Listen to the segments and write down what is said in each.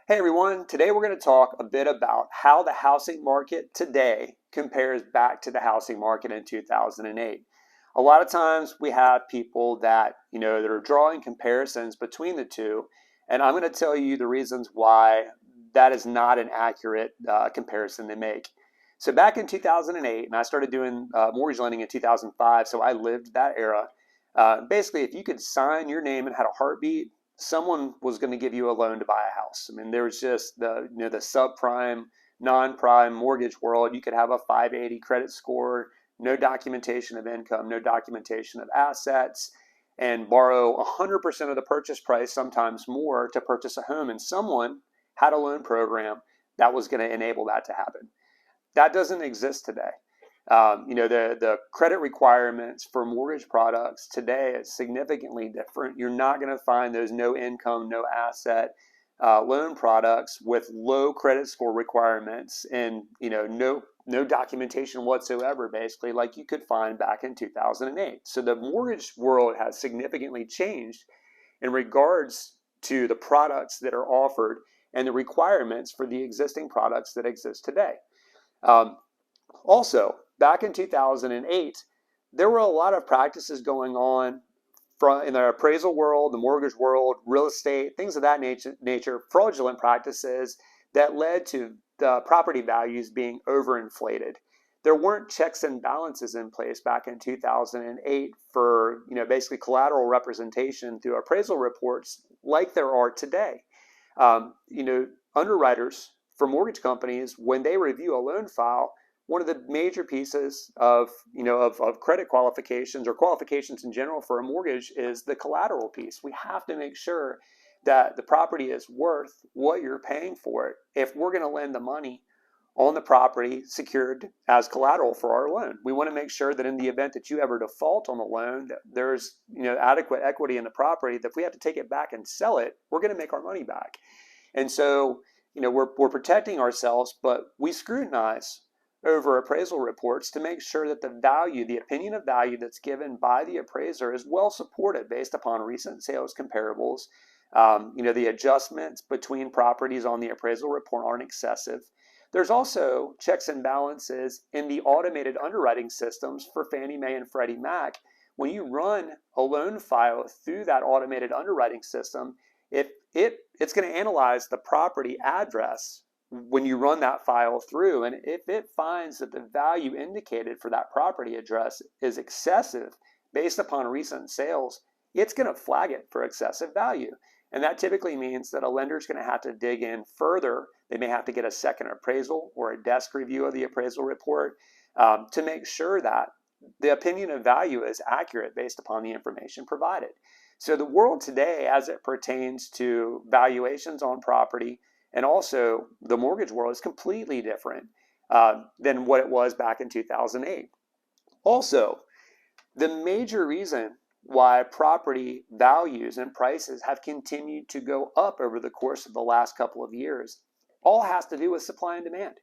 Hey everyone, today we're going to talk a bit about how the housing market today compares back to the housing market in 2008. A lot of times we have people that are drawing comparisons between the two, and I'm going to tell you the reasons why that is not an accurate comparison to make. So back in 2008, and I started doing mortgage lending in 2005, so I lived that era. Basically, if you could sign your name and had a heartbeat, someone was going to give you a loan to buy a house. I mean, there was just the subprime, non-prime mortgage world. You could have a 580 credit score, no documentation of income, no documentation of assets, and borrow 100% of the purchase price, sometimes more, to purchase a home. And someone had a loan program that was going to enable that to happen. That doesn't exist today. The credit requirements for mortgage products today is significantly different. You're not going to find those no income, no asset loan products with low credit score requirements and no documentation whatsoever, basically, like you could find back in 2008. So the mortgage world has significantly changed in regards to the products that are offered and the requirements for the existing products that exist today. Also, back in 2008, there were a lot of practices going on in the appraisal world, the mortgage world, real estate, things of that nature, fraudulent practices that led to the property values being overinflated. There weren't checks and balances in place back in 2008 for basically collateral representation through appraisal reports like there are today. Underwriters for mortgage companies, when they review a loan file, one of the major pieces of credit qualifications or qualifications in general for a mortgage is the collateral piece. We have to make sure that the property is worth what you're paying for it if we're going to lend the money on the property secured as collateral for our loan. We want to make sure that in the event that you ever default on the loan, that there's adequate equity in the property, that if we have to take it back and sell it, we're going to make our money back. And so we're protecting ourselves, but we scrutinize over appraisal reports to make sure that the opinion of value that's given by the appraiser is well supported based upon recent sales comparables. The adjustments between properties on the appraisal report aren't excessive. There's also checks and balances in the automated underwriting systems for Fannie Mae and Freddie Mac. When you run a loan file through that automated underwriting system, it's going to analyze the property address when you run that file through, and if it finds that the value indicated for that property address is excessive based upon recent sales, it's going to flag it for excessive value. And that typically means that a lender is going to have to dig in further. They may have to get a second appraisal or a desk review of the appraisal report to make sure that the opinion of value is accurate based upon the information provided. So the world today, as it pertains to valuations on property, and also the mortgage world, is completely different than what it was back in 2008. Also, the major reason why property values and prices have continued to go up over the course of the last couple of years all has to do with supply and demand.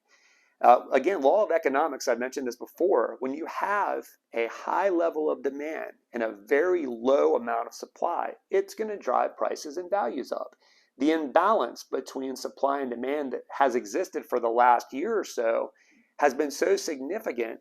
Again, law of economics, I've mentioned this before, when you have a high level of demand and a very low amount of supply, it's going to drive prices and values up. The imbalance between supply and demand that has existed for the last year or so has been so significant.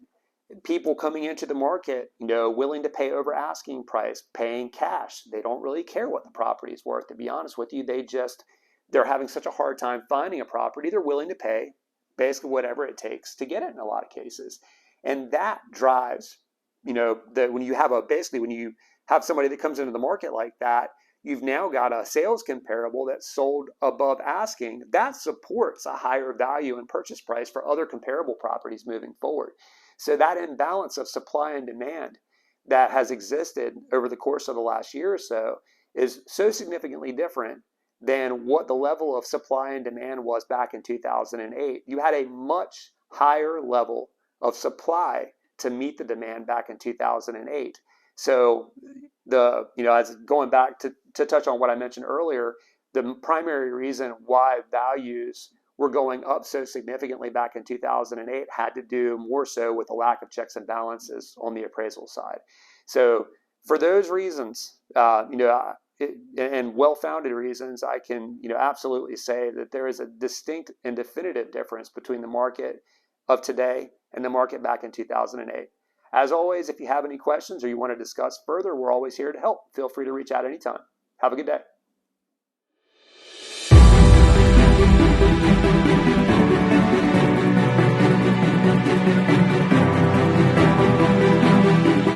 People coming into the market, willing to pay over asking price, paying cash. They don't really care what the property is worth, to be honest with you. They're having such a hard time finding a property. They're willing to pay basically whatever it takes to get it in a lot of cases. And that drives, when you have somebody that comes into the market like that, you've now got a sales comparable that's sold above asking. That supports a higher value and purchase price for other comparable properties moving forward. So that imbalance of supply and demand that has existed over the course of the last year or so is so significantly different than what the level of supply and demand was back in 2008. You had a much higher level of supply to meet the demand back in 2008. So as going back to touch on what I mentioned earlier, the primary reason why values were going up so significantly back in 2008 had to do more so with the lack of checks and balances on the appraisal side. So for those reasons, and well-founded reasons, I can, absolutely say that there is a distinct and definitive difference between the market of today and the market back in 2008. As always, if you have any questions or you want to discuss further, we're always here to help. Feel free to reach out anytime. Have a good day.